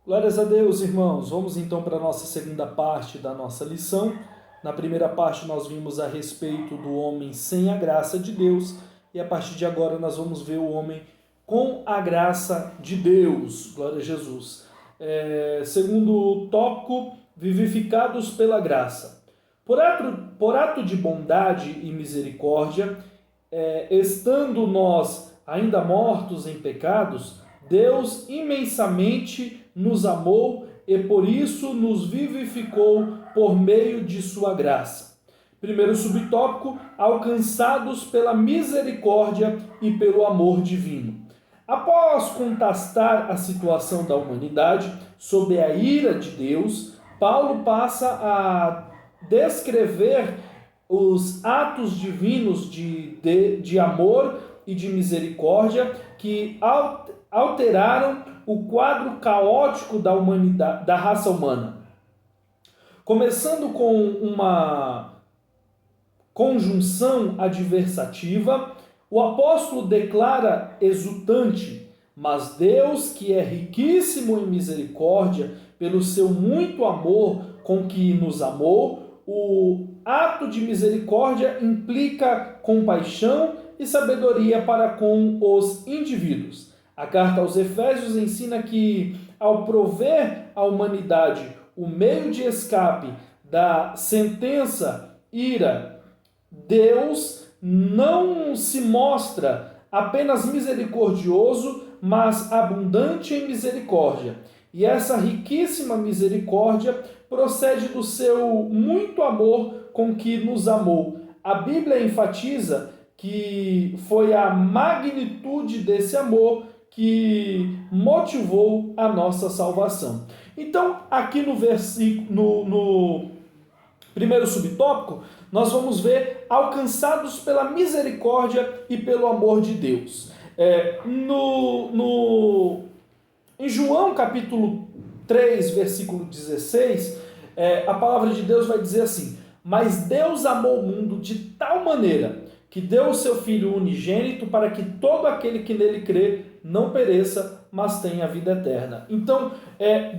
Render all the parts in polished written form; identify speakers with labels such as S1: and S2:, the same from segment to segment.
S1: Glórias a Deus, irmãos. Vamos então para a nossa segunda parte da nossa lição. Na primeira parte nós vimos a respeito do homem sem a graça de Deus e a partir de agora nós vamos ver o homem com a graça de Deus. Glória a Jesus. Segundo o tópico, vivificados pela graça. Por ato de bondade e misericórdia, estando nós ainda mortos em pecados, Deus imensamente nos amou e por isso nos vivificou por meio de sua graça. Primeiro subtópico, alcançados pela misericórdia e pelo amor divino. Após contrastar a situação da humanidade sob a ira de Deus, Paulo passa a descrever os atos divinos de amor e de misericórdia que alteraram o quadro caótico da humanidade, da raça humana. Começando com uma conjunção adversativa, o apóstolo declara exultante: mas Deus, que é riquíssimo em misericórdia, pelo seu muito amor com que nos amou, o ato de misericórdia implica compaixão e sabedoria para com os indivíduos. A carta aos Efésios ensina que, ao prover à humanidade o meio de escape da sentença ira, Deus não se mostra apenas misericordioso, mas abundante em misericórdia. E essa riquíssima misericórdia procede do seu muito amor com que nos amou. A Bíblia enfatiza que foi a magnitude desse amor que motivou a nossa salvação. Então, aqui no versículo, no primeiro subtópico, nós vamos ver alcançados pela misericórdia e pelo amor de Deus. Em João capítulo 3, versículo 16, a palavra de Deus vai dizer assim: mas Deus amou o mundo de tal maneira que deu o seu Filho unigênito para que todo aquele que nele crê não pereça, mas tenha a vida eterna. Então,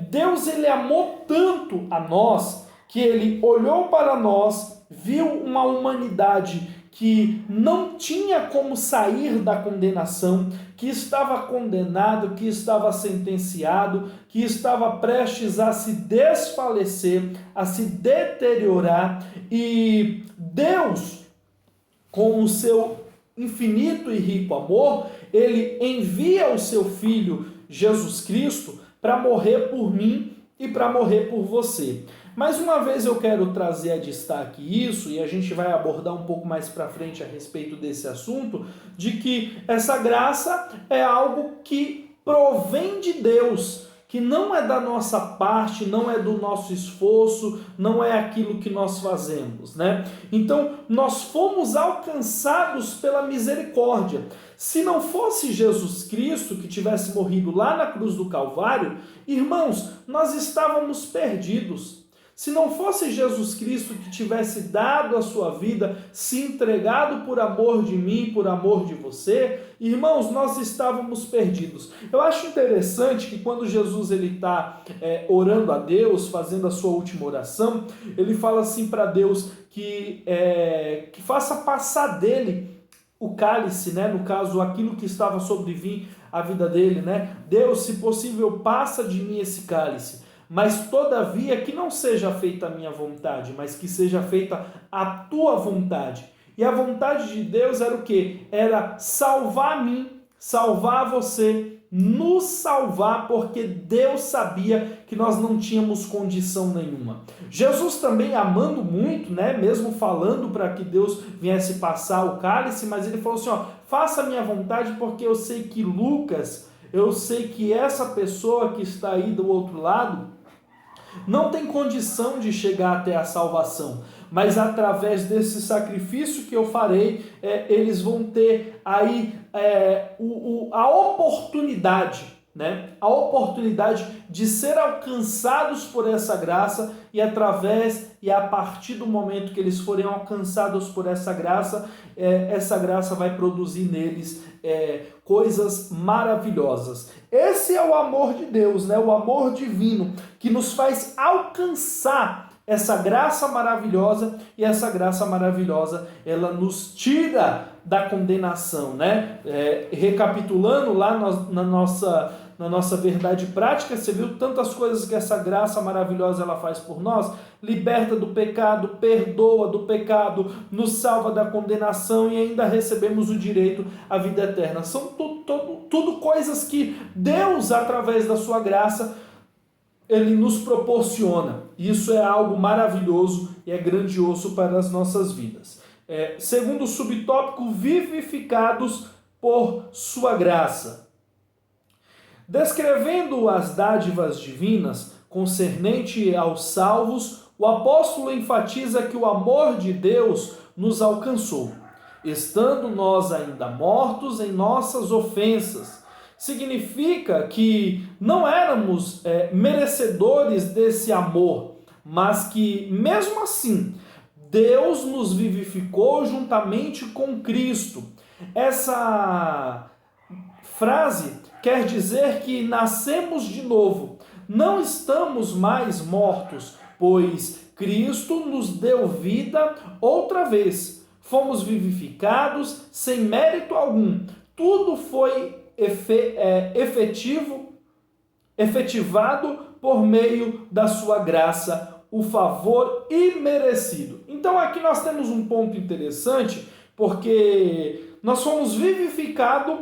S1: Deus ele amou tanto a nós que ele olhou para nós, viu uma humanidade que não tinha como sair da condenação, que estava condenado, que estava sentenciado, que estava prestes a se desfalecer, a se deteriorar, e Deus, com o seu infinito e rico amor, ele envia o seu Filho Jesus Cristo para morrer por mim e para morrer por você. Mais uma vez eu quero trazer a destaque isso, e a gente vai abordar um pouco mais para frente a respeito desse assunto, de que essa graça é algo que provém de Deus, que não é da nossa parte, não é do nosso esforço, não é aquilo que nós fazemos, né? Então, nós fomos alcançados pela misericórdia. Se não fosse Jesus Cristo que tivesse morrido lá na cruz do Calvário, irmãos, nós estávamos perdidos. Se não fosse Jesus Cristo que tivesse dado a sua vida, se entregado por amor de mim, por amor de você, irmãos, nós estávamos perdidos. Eu acho interessante que quando Jesus está orando a Deus, fazendo a sua última oração, ele fala assim para Deus que faça passar dele o cálice, né? No caso, aquilo que estava sobre vir a vida dele, né? Deus, se possível, passa de mim esse cálice. Mas todavia que não seja feita a minha vontade, mas que seja feita a tua vontade. E a vontade de Deus era o quê? Era salvar a mim, salvar você, nos salvar, porque Deus sabia que nós não tínhamos condição nenhuma. Jesus também amando muito, né? Mesmo falando para que Deus viesse passar o cálice, mas ele falou assim, faça a minha vontade, porque eu sei que Lucas, eu sei que essa pessoa que está aí do outro lado não tem condição de chegar até a salvação, mas através desse sacrifício que eu farei, eles vão ter aí a oportunidade né, a oportunidade de ser alcançados por essa graça e a partir do momento que eles forem alcançados por essa graça vai produzir neles coisas maravilhosas. Esse é o amor de Deus, né, o amor divino que nos faz alcançar essa graça maravilhosa, e essa graça maravilhosa, ela nos tira da condenação, né? Recapitulando lá na nossa verdade prática, você viu tantas coisas que essa graça maravilhosa ela faz por nós? Liberta do pecado, perdoa do pecado, nos salva da condenação e ainda recebemos o direito à vida eterna. São tudo coisas que Deus, através da sua graça, Ele nos proporciona. Isso é algo maravilhoso e é grandioso para as nossas vidas. Segundo subtópico, vivificados por sua graça. Descrevendo as dádivas divinas concernente aos salvos, o apóstolo enfatiza que o amor de Deus nos alcançou, estando nós ainda mortos em nossas ofensas. Significa que não éramos merecedores desse amor, mas que, mesmo assim, Deus nos vivificou juntamente com Cristo. Essa frase quer dizer que nascemos de novo, não estamos mais mortos, pois Cristo nos deu vida outra vez. Fomos vivificados sem mérito algum. Tudo foi efetivado por meio da sua graça, o favor imerecido. Então aqui nós temos um ponto interessante, porque nós fomos vivificados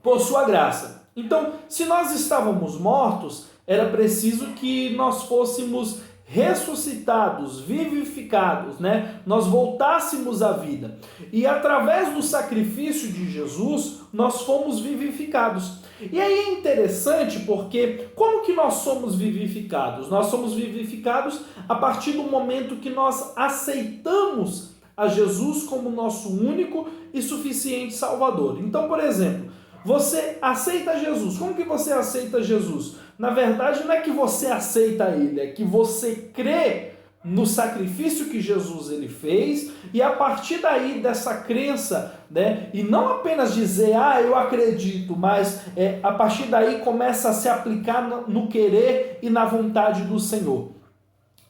S1: por sua graça. Então, se nós estávamos mortos, era preciso que nós fôssemos ressuscitados, vivificados, né? Nós voltássemos à vida. E através do sacrifício de Jesus, nós fomos vivificados. E aí é interessante porque como que nós somos vivificados? Nós somos vivificados a partir do momento que nós aceitamos a Jesus como nosso único e suficiente Salvador. Então, por exemplo, você aceita Jesus. Como que você aceita Jesus? Na verdade, não é que você aceita Ele, é que você crê no sacrifício que Jesus ele fez, e a partir daí dessa crença, né, e não apenas dizer, eu acredito, mas a partir daí começa a se aplicar no querer e na vontade do Senhor.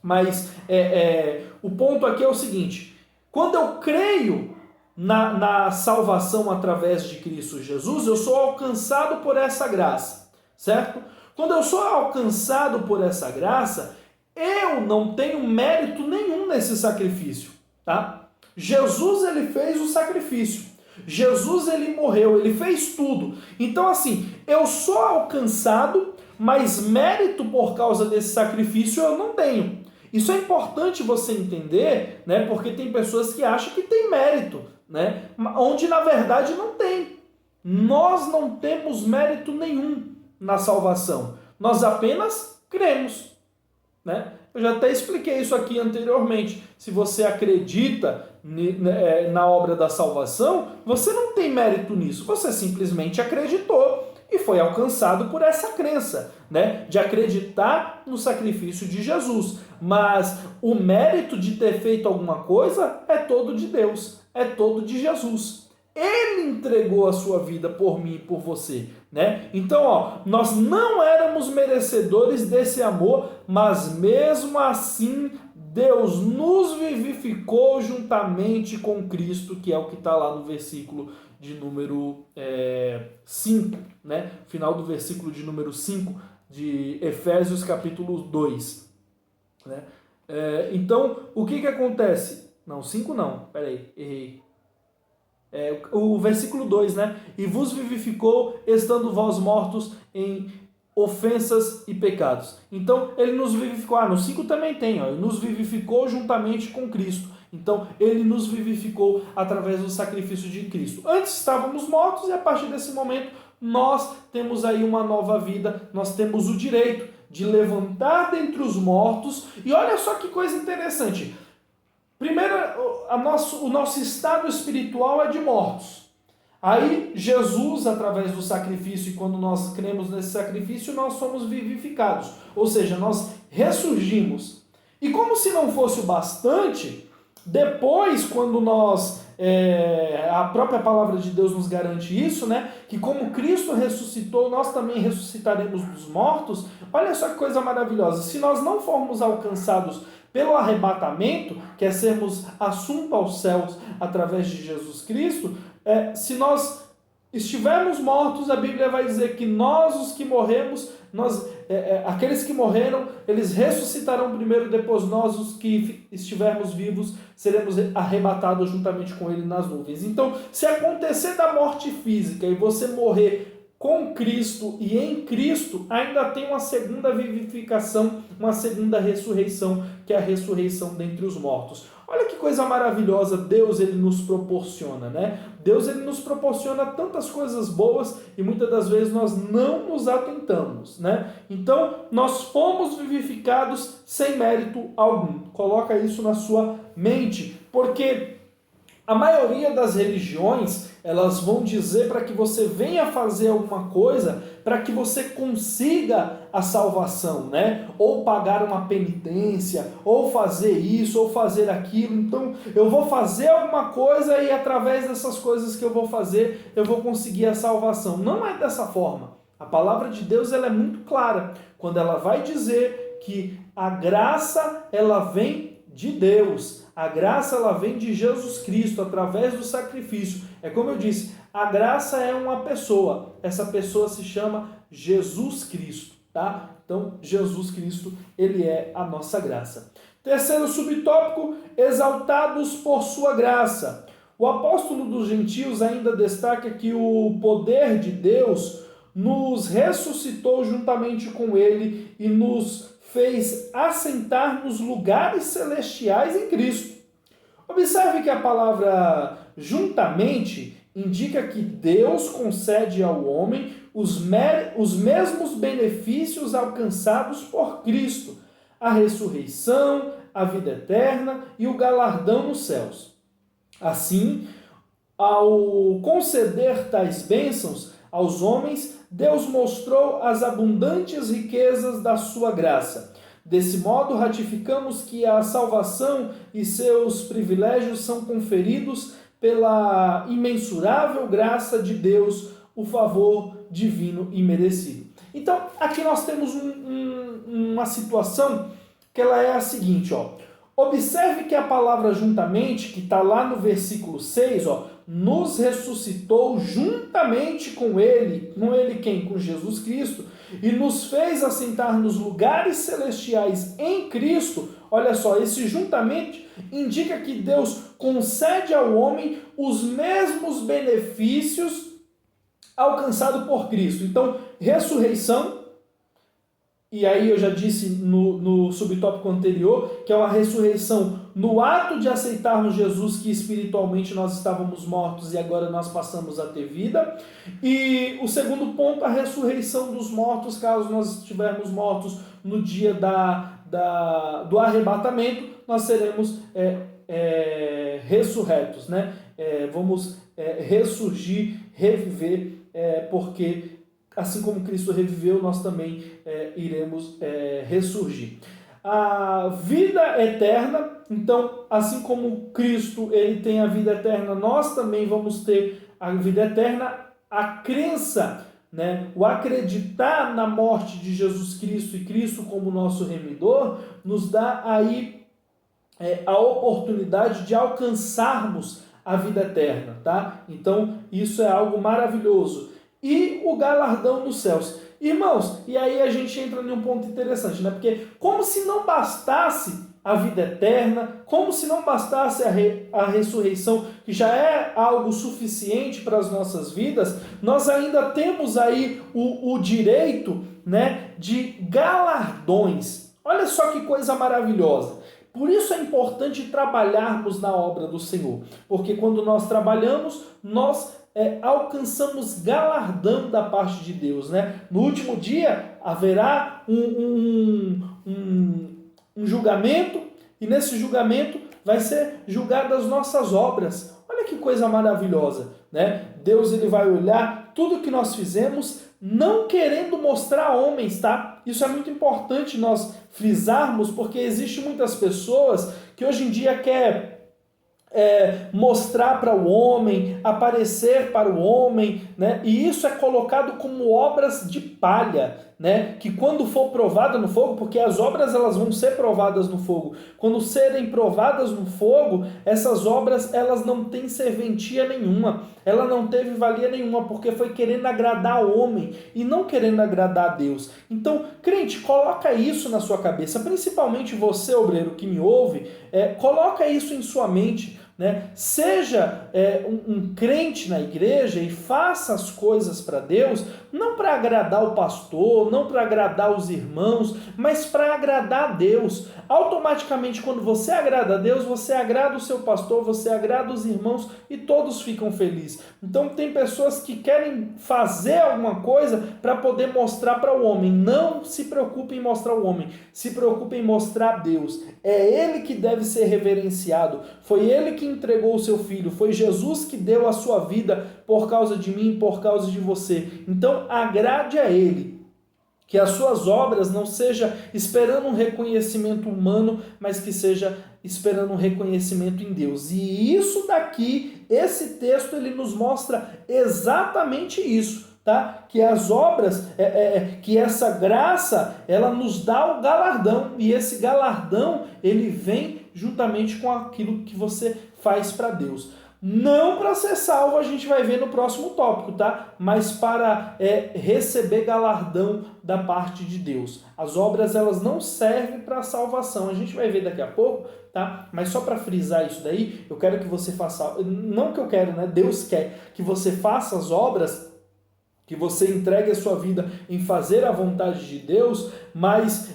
S1: Mas o ponto aqui é o seguinte, quando eu creio na salvação através de Cristo Jesus, eu sou alcançado por essa graça, certo? Quando eu sou alcançado por essa graça, eu não tenho mérito nenhum nesse sacrifício, tá? Jesus, ele fez o sacrifício. Jesus, ele morreu, ele fez tudo. Então, assim, eu sou alcançado, mas mérito por causa desse sacrifício eu não tenho. Isso é importante você entender, né? Porque tem pessoas que acham que tem mérito, né? Onde, na verdade, não tem. Nós não temos mérito nenhum na salvação. Nós apenas cremos. Né? Eu já até expliquei isso aqui anteriormente. Se você acredita na obra da salvação, você não tem mérito nisso. Você simplesmente acreditou e foi alcançado por essa crença, né? De acreditar no sacrifício de Jesus. Mas o mérito de ter feito alguma coisa é todo de Deus, é todo de Jesus. Ele entregou a sua vida por mim e por você, né? Então, nós não éramos merecedores desse amor, mas mesmo assim Deus nos vivificou juntamente com Cristo, que é o que está lá no versículo de número 5, né? Final do versículo de número 5 de Efésios capítulo 2, né? Então, o que acontece? Não, 5 não, peraí, errei. O versículo 2, né? E vos vivificou, estando vós mortos em ofensas e pecados. Então, ele nos vivificou. No 5 também tem, ó. Ele nos vivificou juntamente com Cristo. Então, ele nos vivificou através do sacrifício de Cristo. Antes estávamos mortos e a partir desse momento nós temos aí uma nova vida. Nós temos o direito de levantar dentre os mortos. E olha só que coisa interessante. Primeiro, o nosso estado espiritual é de mortos. Aí Jesus, através do sacrifício, e quando nós cremos nesse sacrifício, nós somos vivificados. Ou seja, nós ressurgimos. E como se não fosse o bastante, depois, quando a própria palavra de Deus nos garante isso, né? Que como Cristo ressuscitou, nós também ressuscitaremos dos mortos. Olha só que coisa maravilhosa. Se nós não formos alcançados pelo arrebatamento, que é sermos assuntos aos céus através de Jesus Cristo, se nós estivermos mortos, a Bíblia vai dizer que nós, os que morremos, aqueles que morreram, eles ressuscitarão primeiro, depois nós, os que estivermos vivos, seremos arrebatados juntamente com ele nas nuvens. Então, se acontecer da morte física e você morrer com Cristo e em Cristo, ainda tem uma segunda vivificação, uma segunda ressurreição, que é a ressurreição dentre os mortos. Olha que coisa maravilhosa Deus ele nos proporciona, né? Deus ele nos proporciona tantas coisas boas e muitas das vezes nós não nos atentamos, né? Então, nós fomos vivificados sem mérito algum. Coloca isso na sua mente, porque a maioria das religiões, elas vão dizer para que você venha fazer alguma coisa para que você consiga a salvação, né? Ou pagar uma penitência, ou fazer isso, ou fazer aquilo. Então, eu vou fazer alguma coisa e através dessas coisas que eu vou fazer, eu vou conseguir a salvação. Não é dessa forma. A palavra de Deus ela é muito clara quando ela vai dizer que a graça ela vem de Deus. A graça ela vem de Jesus Cristo através do sacrifício. É como eu disse, a graça é uma pessoa. Essa pessoa se chama Jesus Cristo, tá? Então, Jesus Cristo, ele é a nossa graça. Terceiro subtópico, exaltados por sua graça. O apóstolo dos gentios ainda destaca que o poder de Deus nos ressuscitou juntamente com ele e nos fez assentar nos lugares celestiais em Cristo. Observe que a palavra juntamente indica que Deus concede ao homem os mesmos benefícios alcançados por Cristo, a ressurreição, a vida eterna e o galardão nos céus. Assim, ao conceder tais bênçãos aos homens, Deus mostrou as abundantes riquezas da sua graça. Desse modo, ratificamos que a salvação e seus privilégios são conferidos pela imensurável graça de Deus, o favor divino e merecido. Então, aqui nós temos uma situação que ela é a seguinte, ó. Observe que a palavra juntamente, que está lá no versículo 6, ó, nos ressuscitou juntamente com ele quem? Com Jesus Cristo, e nos fez assentar nos lugares celestiais em Cristo. Olha só, esse juntamente indica que Deus concede ao homem os mesmos benefícios alcançados por Cristo. Então, ressurreição, e aí eu já disse no subtópico anterior, que é uma ressurreição no ato de aceitarmos Jesus, que espiritualmente nós estávamos mortos e agora nós passamos a ter vida. E o segundo ponto, a ressurreição dos mortos, caso nós estivermos mortos no dia do arrebatamento, nós seremos ressurretos, né? Vamos ressurgir, reviver, porque assim como Cristo reviveu, nós também iremos ressurgir. A vida eterna, então, assim como Cristo ele tem a vida eterna, nós também vamos ter a vida eterna. A crença, né, o acreditar na morte de Jesus Cristo e Cristo como nosso remidor, nos dá aí a oportunidade de alcançarmos a vida eterna, tá? Então, isso é algo maravilhoso. E o galardão dos céus. Irmãos, e aí a gente entra em um ponto interessante, né? Porque como se não bastasse a vida eterna, como se não bastasse a ressurreição, que já é algo suficiente para as nossas vidas, nós ainda temos aí o direito, né, de galardões. Olha só que coisa maravilhosa. Por isso é importante trabalharmos na obra do Senhor, porque quando nós trabalhamos, nós alcançamos galardão da parte de Deus, né? No último dia haverá um julgamento, e nesse julgamento vai ser julgado as nossas obras. Olha que coisa maravilhosa, né? Deus ele vai olhar tudo que nós fizemos, não querendo mostrar a homens, tá? Isso é muito importante nós frisarmos, porque existem muitas pessoas que hoje em dia quer mostrar para o homem, aparecer para o homem, né? E isso é colocado como obras de palha, né? Que quando for provada no fogo, porque as obras elas vão ser provadas no fogo, quando serem provadas no fogo, essas obras elas não têm serventia nenhuma, ela não teve valia nenhuma, porque foi querendo agradar o homem e não querendo agradar a Deus. Então, crente, coloca isso na sua cabeça, principalmente você, obreiro que me ouve, coloca isso em sua mente, né? Seja um crente na igreja e faça as coisas para Deus, não para agradar o pastor, não para agradar os irmãos, mas para agradar a Deus. Automaticamente, quando você agrada a Deus, você agrada o seu pastor, você agrada os irmãos e todos ficam felizes. Então tem pessoas que querem fazer alguma coisa para poder mostrar para o homem. Não se preocupe em mostrar o homem, se preocupe em mostrar Deus. É Ele que deve ser reverenciado, foi Ele que entregou o seu filho, foi Jesus que deu a sua vida por causa de mim, por causa de você. Então agrade a Ele, que as suas obras não seja esperando um reconhecimento humano, mas que seja esperando um reconhecimento em Deus. E isso daqui, esse texto, ele nos mostra exatamente isso, tá? Que as obras, que essa graça, ela nos dá o galardão, e esse galardão, ele vem juntamente com aquilo que você faz para Deus. Não para ser salvo, a gente vai ver no próximo tópico, tá? Mas para receber galardão da parte de Deus. As obras, elas não servem para salvação. A gente vai ver daqui a pouco, tá? Mas só para frisar isso daí, eu quero que você faça... Não que eu quero, né? Deus quer que você faça as obras, que você entregue a sua vida em fazer a vontade de Deus, mas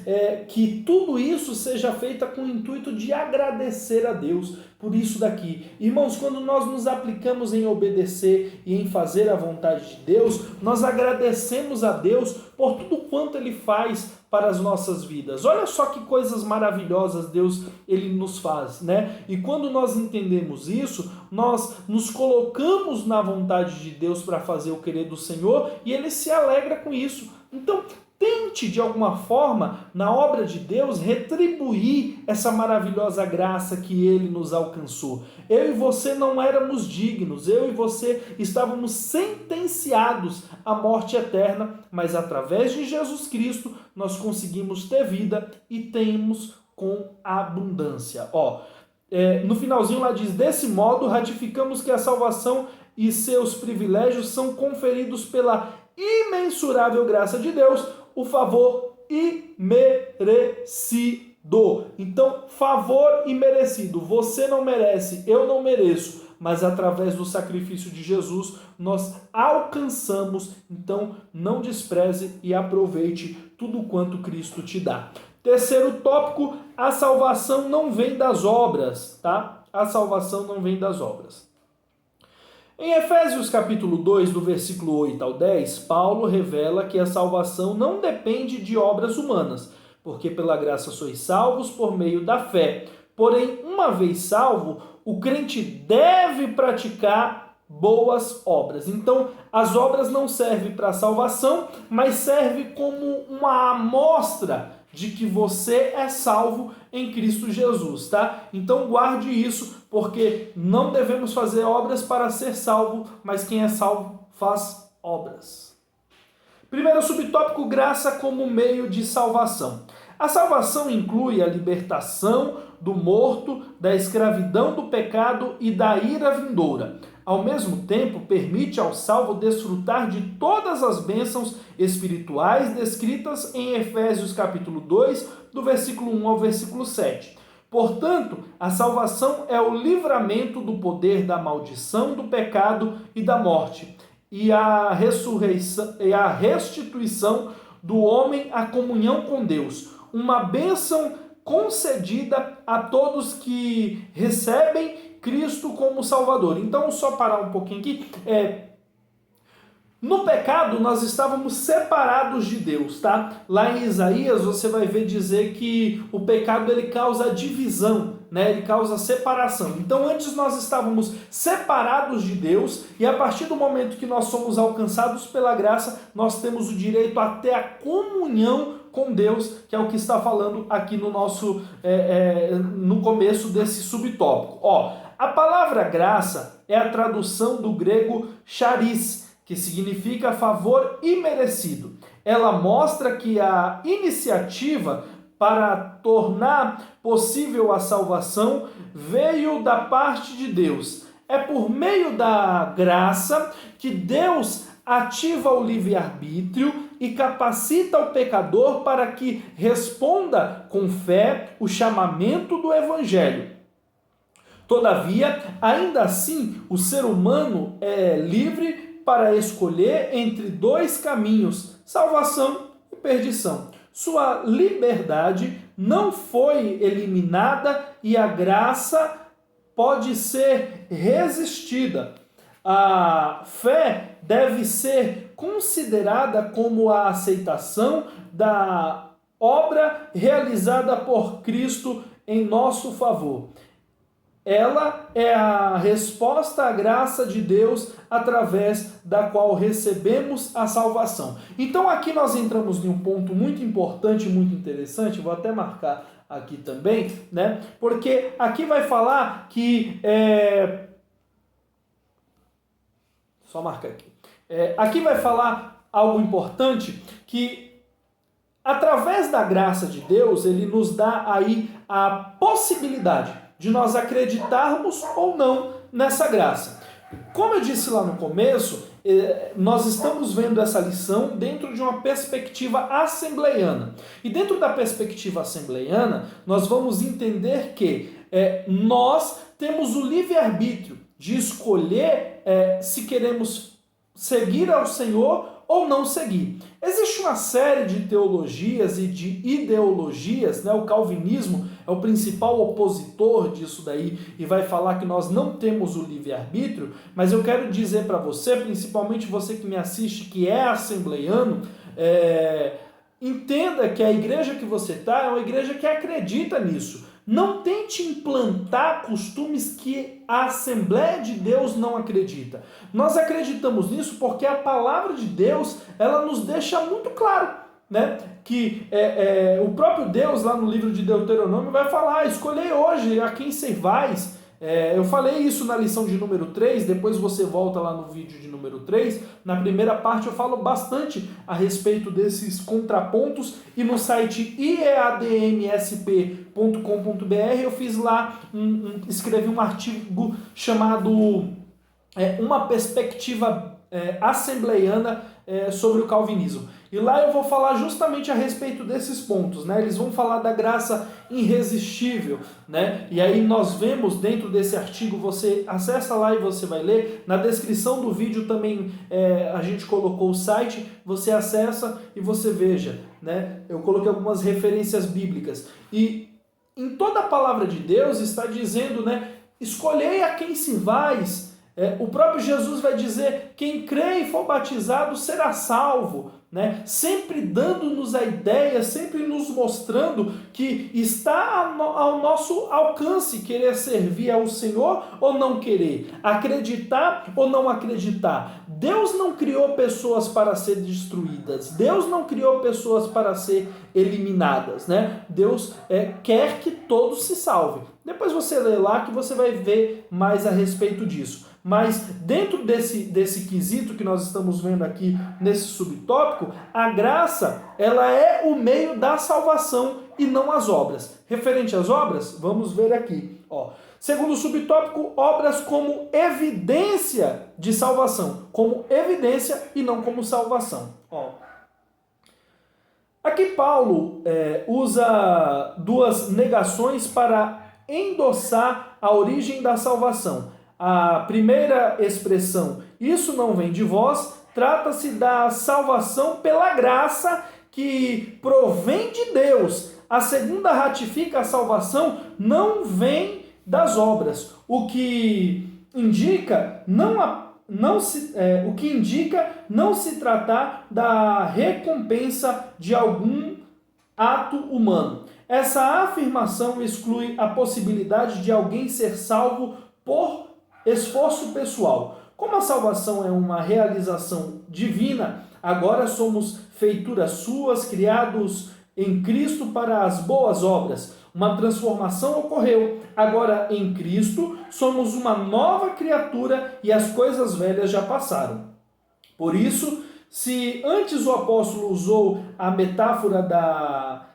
S1: que tudo isso seja feito com o intuito de agradecer a Deus por isso daqui. Irmãos, quando nós nos aplicamos em obedecer e em fazer a vontade de Deus, nós agradecemos a Deus por tudo quanto Ele faz para as nossas vidas. Olha só que coisas maravilhosas Deus ele nos faz, né? E quando nós entendemos isso, nós nos colocamos na vontade de Deus para fazer o querer do Senhor e Ele se alegra com isso. Então, tente de alguma forma, na obra de Deus, retribuir essa maravilhosa graça que Ele nos alcançou. Eu e você não éramos dignos, eu e você estávamos sentenciados à morte eterna, mas através de Jesus Cristo nós conseguimos ter vida e temos com abundância. No finalzinho lá diz, desse modo ratificamos que a salvação e seus privilégios são conferidos pela imensurável graça de Deus, o favor imerecido. Então, favor imerecido. Você não merece, eu não mereço, mas através do sacrifício de Jesus nós alcançamos. Então, não despreze e aproveite tudo quanto Cristo te dá. Terceiro tópico, a salvação não vem das obras, tá? A salvação não vem das obras. Em Efésios capítulo 2, do versículo 8 ao 10, Paulo revela que a salvação não depende de obras humanas, porque pela graça sois salvos por meio da fé. Porém, uma vez salvo, o crente deve praticar boas obras. Então, as obras não servem para a salvação, mas servem como uma amostra de que você é salvo em Cristo Jesus, tá? Então guarde isso, porque não devemos fazer obras para ser salvo, mas quem é salvo faz obras. Primeiro subtópico, graça como meio de salvação. A salvação inclui a libertação do morto, da escravidão do pecado e da ira vindoura. Ao mesmo tempo, permite ao salvo desfrutar de todas as bênçãos espirituais descritas em Efésios capítulo 2, do versículo 1 ao versículo 7. Portanto, a salvação é o livramento do poder da maldição, do pecado e da morte, e a ressurreição e a restituição do homem à comunhão com Deus, uma bênção concedida a todos que recebem Cristo como Salvador. Então, só parar um pouquinho aqui. No pecado, nós estávamos separados de Deus, tá? Lá em Isaías, você vai ver dizer que o pecado, ele causa divisão, né? Ele causa separação. Então, antes nós estávamos separados de Deus, e a partir do momento que nós somos alcançados pela graça, nós temos o direito a ter a comunhão com Deus, que é o que está falando aqui no nosso, no começo desse subtópico. Ó, a palavra graça é a tradução do grego charis, que significa favor imerecido. Ela mostra que a iniciativa para tornar possível a salvação veio da parte de Deus. É por meio da graça que Deus ativa o livre-arbítrio e capacita o pecador para que responda com fé o chamamento do Evangelho. Todavia, ainda assim, o ser humano é livre para escolher entre dois caminhos, salvação e perdição. Sua liberdade não foi eliminada e a graça pode ser resistida. A fé deve ser considerada como a aceitação da obra realizada por Cristo em nosso favor. Ela é a resposta à graça de Deus através da qual recebemos a salvação. Então aqui nós entramos em um ponto muito importante, muito interessante, vou até marcar aqui também, né? Porque aqui vai falar que... Só marcar aqui. Aqui vai falar algo importante, que através da graça de Deus, ele nos dá aí a possibilidade de nós acreditarmos ou não nessa graça. Como eu disse lá no começo, nós estamos vendo essa lição dentro de uma perspectiva assembleiana. E dentro da perspectiva assembleiana, nós vamos entender que nós temos o livre-arbítrio de escolher se queremos seguir ao Senhor ou não seguir. Existe uma série de teologias e de ideologias, né? O calvinismo é o principal opositor disso daí e vai falar que nós não temos o livre-arbítrio, mas eu quero dizer para você, principalmente você que me assiste, que é assembleiano, entenda que a igreja que você está é uma igreja que acredita nisso. Não tente implantar costumes que a Assembleia de Deus não acredita. Nós acreditamos nisso porque a palavra de Deus, ela nos deixa muito claro, né? Que o próprio Deus, lá no livro de Deuteronômio, vai falar: escolhei hoje a quem servais. Eu falei isso na lição de número 3, depois você volta lá no vídeo de número 3. Na primeira parte eu falo bastante a respeito desses contrapontos, e no site iadmsp.com.br eu fiz lá, escrevi um artigo chamado Uma Perspectiva Assembleiana sobre o Calvinismo. E lá eu vou falar justamente a respeito desses pontos, né? Eles vão falar da graça irresistível, né? E aí nós vemos dentro desse artigo, você acessa lá e você vai ler. Na descrição do vídeo também a gente colocou o site, você acessa e você veja, né? Eu coloquei algumas referências bíblicas. E em toda a palavra de Deus está dizendo, né? Escolhei a quem servais. O próprio Jesus vai dizer: quem crê e for batizado será salvo, né? Sempre dando-nos a ideia, sempre nos mostrando que está ao nosso alcance querer servir ao Senhor ou não querer, acreditar ou não acreditar. Deus não criou pessoas para ser destruídas, Deus não criou pessoas para ser eliminadas, né? Deus quer que todos se salvem. Depois você lê lá que você vai ver mais a respeito disso. Mas dentro desse quesito que nós estamos vendo aqui nesse subtópico, a graça, ela é o meio da salvação e não as obras. Referente às obras, vamos ver aqui. Segundo subtópico, obras como evidência de salvação. Como evidência e não como salvação. Aqui Paulo usa duas negações para endossar a origem da salvação. A primeira expressão, isso não vem de vós, trata-se da salvação pela graça que provém de Deus. A segunda ratifica a salvação não vem das obras, o que indica não o que indica não se tratar da recompensa de algum ato humano. Essa afirmação exclui a possibilidade de alguém ser salvo por esforço pessoal. Como a salvação é uma realização divina, agora somos feituras suas, criados em Cristo para as boas obras. Uma transformação ocorreu. Agora em Cristo somos uma nova criatura e as coisas velhas já passaram. Por isso, se antes o apóstolo usou a metáfora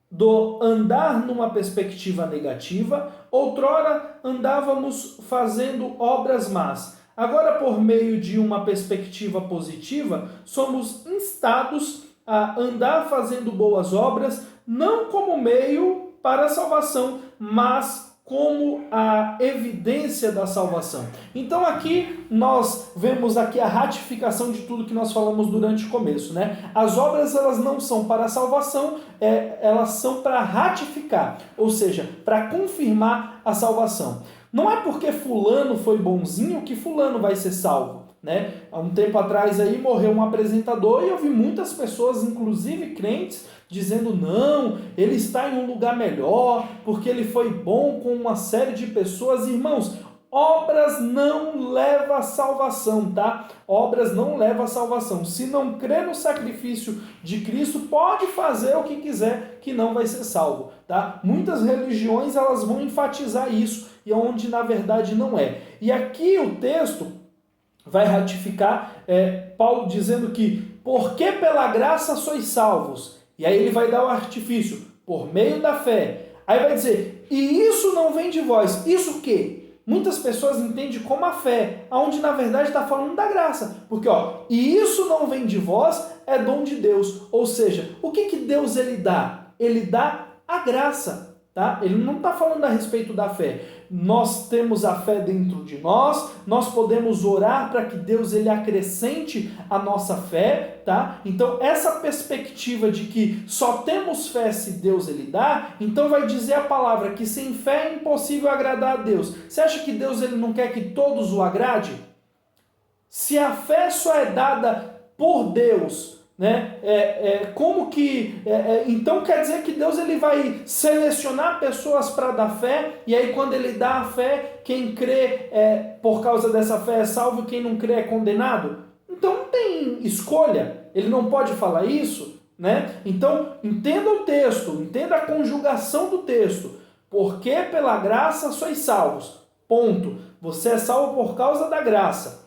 S1: do andar numa perspectiva negativa, outrora andávamos fazendo obras más. Agora, por meio de uma perspectiva positiva, somos instados a andar fazendo boas obras, não como meio para a salvação, mas como a evidência da salvação. Então aqui nós vemos aqui a ratificação de tudo que nós falamos durante o começo, né? As obras, elas não são para a salvação, elas são para ratificar, ou seja, para confirmar a salvação. Não é porque fulano foi bonzinho que fulano vai ser salvo. Né? Há um tempo atrás aí morreu um apresentador e eu vi muitas pessoas, inclusive crentes, dizendo não, ele está em um lugar melhor, porque ele foi bom com uma série de pessoas. Irmãos, obras não levam à salvação, tá? Obras não levam à salvação. Se não crê no sacrifício de Cristo, pode fazer o que quiser, que não vai ser salvo, tá? Muitas religiões, elas vão enfatizar isso, e onde na verdade não é. E aqui o texto vai ratificar Paulo dizendo que porque pela graça sois salvos. E aí ele vai dar o artifício, por meio da fé. Aí vai dizer, e isso não vem de vós. Isso o quê? Muitas pessoas entendem como a fé, onde na verdade está falando da graça. Porque, e isso não vem de vós, é dom de Deus. Ou seja, o que Deus ele dá? Ele dá a graça. Tá? Ele não está falando a respeito da fé. Nós temos a fé dentro de nós, nós podemos orar para que Deus ele acrescente a nossa fé, tá? Então essa perspectiva de que só temos fé se Deus ele dá, então vai dizer a palavra que sem fé é impossível agradar a Deus. Você acha que Deus ele não quer que todos o agrade? Se a fé só é dada por Deus, né? Então quer dizer que Deus ele vai selecionar pessoas para dar fé, e aí quando ele dá a fé, quem crê por causa dessa fé é salvo, quem não crê é condenado? Então não tem escolha, ele não pode falar isso, né? Então entenda o texto, entenda a conjugação do texto, porque pela graça sois salvos, ponto. Você é salvo por causa da graça.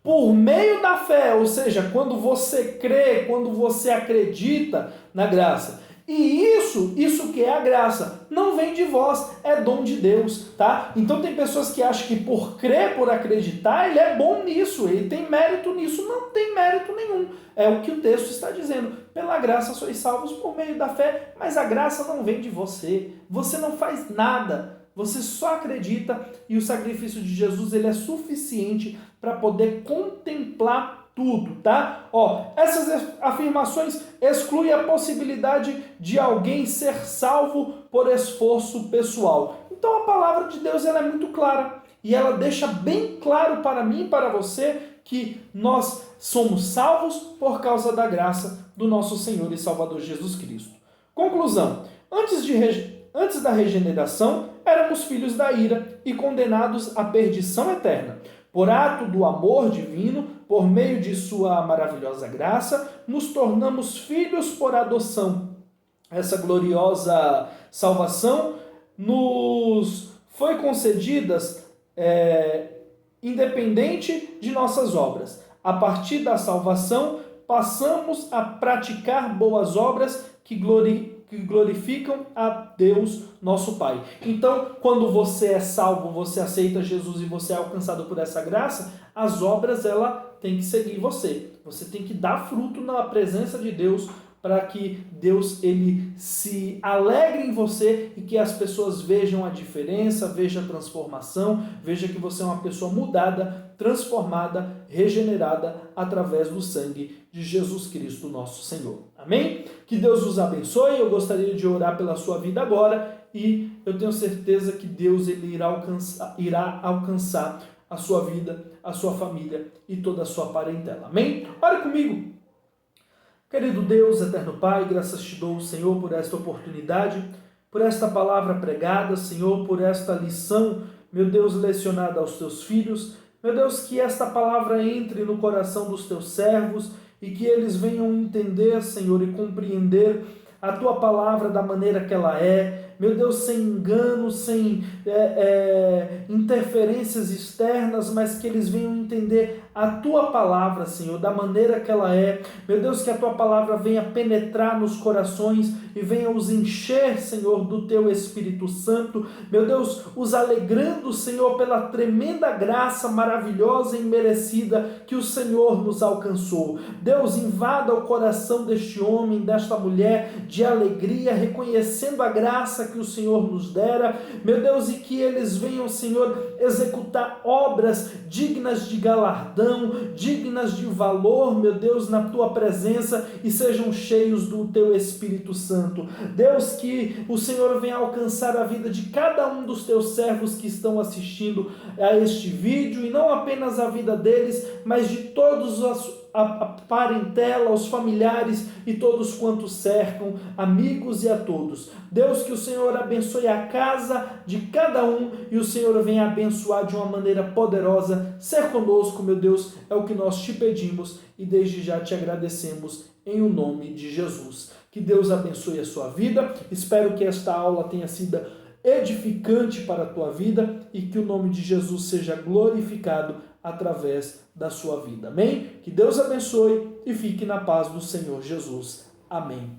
S1: Por meio da fé, ou seja, quando você crê, quando você acredita na graça. E isso que é a graça, não vem de vós, é dom de Deus, tá? Então tem pessoas que acham que por crer, por acreditar, ele é bom nisso, ele tem mérito nisso. Não tem mérito nenhum. É o que o texto está dizendo. Pela graça sois salvos por meio da fé, mas a graça não vem de você. Você não faz nada. Você só acredita, e o sacrifício de Jesus ele é suficiente para poder contemplar tudo, tá? Essas afirmações excluem a possibilidade de alguém ser salvo por esforço pessoal. Então a palavra de Deus ela é muito clara, e ela deixa bem claro para mim e para você que nós somos salvos por causa da graça do nosso Senhor e Salvador Jesus Cristo. Conclusão: antes da regeneração, éramos filhos da ira e condenados à perdição eterna. Por ato do amor divino, por meio de sua maravilhosa graça, nos tornamos filhos por adoção. Essa gloriosa salvação nos foi concedida independente de nossas obras. A partir da salvação, passamos a praticar boas obras que glorificam a Deus, nosso Pai. Então, quando você é salvo, você aceita Jesus e você é alcançado por essa graça, as obras, ela tem que seguir você. Você tem que dar fruto na presença de Deus, para que Deus ele se alegre em você e que as pessoas vejam a diferença, vejam a transformação, vejam que você é uma pessoa mudada, transformada, regenerada através do sangue de Jesus Cristo, nosso Senhor. Amém? Que Deus os abençoe. Eu gostaria de orar pela sua vida agora, e eu tenho certeza que Deus ele irá alcançar a sua vida, a sua família e toda a sua parentela. Amém? Ore comigo. Querido Deus, eterno Pai, graças te dou, Senhor, por esta oportunidade, por esta palavra pregada, Senhor, por esta lição, meu Deus, lecionada aos teus filhos. Meu Deus, que esta palavra entre no coração dos teus servos e que eles venham entender, Senhor, e compreender a tua palavra da maneira que ela é. Meu Deus, sem engano, sem interferências externas, mas que eles venham entender a tua palavra, Senhor, da maneira que ela é. Meu Deus, que a tua palavra venha penetrar nos corações e venha os encher, Senhor, do teu Espírito Santo. Meu Deus, os alegrando, Senhor, pela tremenda graça maravilhosa e merecida que o Senhor nos alcançou. Deus, invada o coração deste homem, desta mulher, de alegria, reconhecendo a graça que o Senhor nos dera, meu Deus, e que eles venham, Senhor, executar obras dignas de galardão, dignas de valor, meu Deus, na tua presença e sejam cheios do teu Espírito Santo. Deus, que o Senhor venha alcançar a vida de cada um dos teus servos que estão assistindo a este vídeo e não apenas a vida deles, mas de todos a parentela, os familiares e todos quantos cercam, amigos e a todos. Deus, que o Senhor abençoe a casa de cada um e o Senhor venha abençoar de uma maneira poderosa. Ser conosco, meu Deus, é o que nós te pedimos e desde já te agradecemos em o nome de Jesus. Que Deus abençoe a sua vida. Espero que esta aula tenha sido edificante para a tua vida e que o nome de Jesus seja glorificado através da sua vida. Amém? Que Deus abençoe e fique na paz do Senhor Jesus. Amém.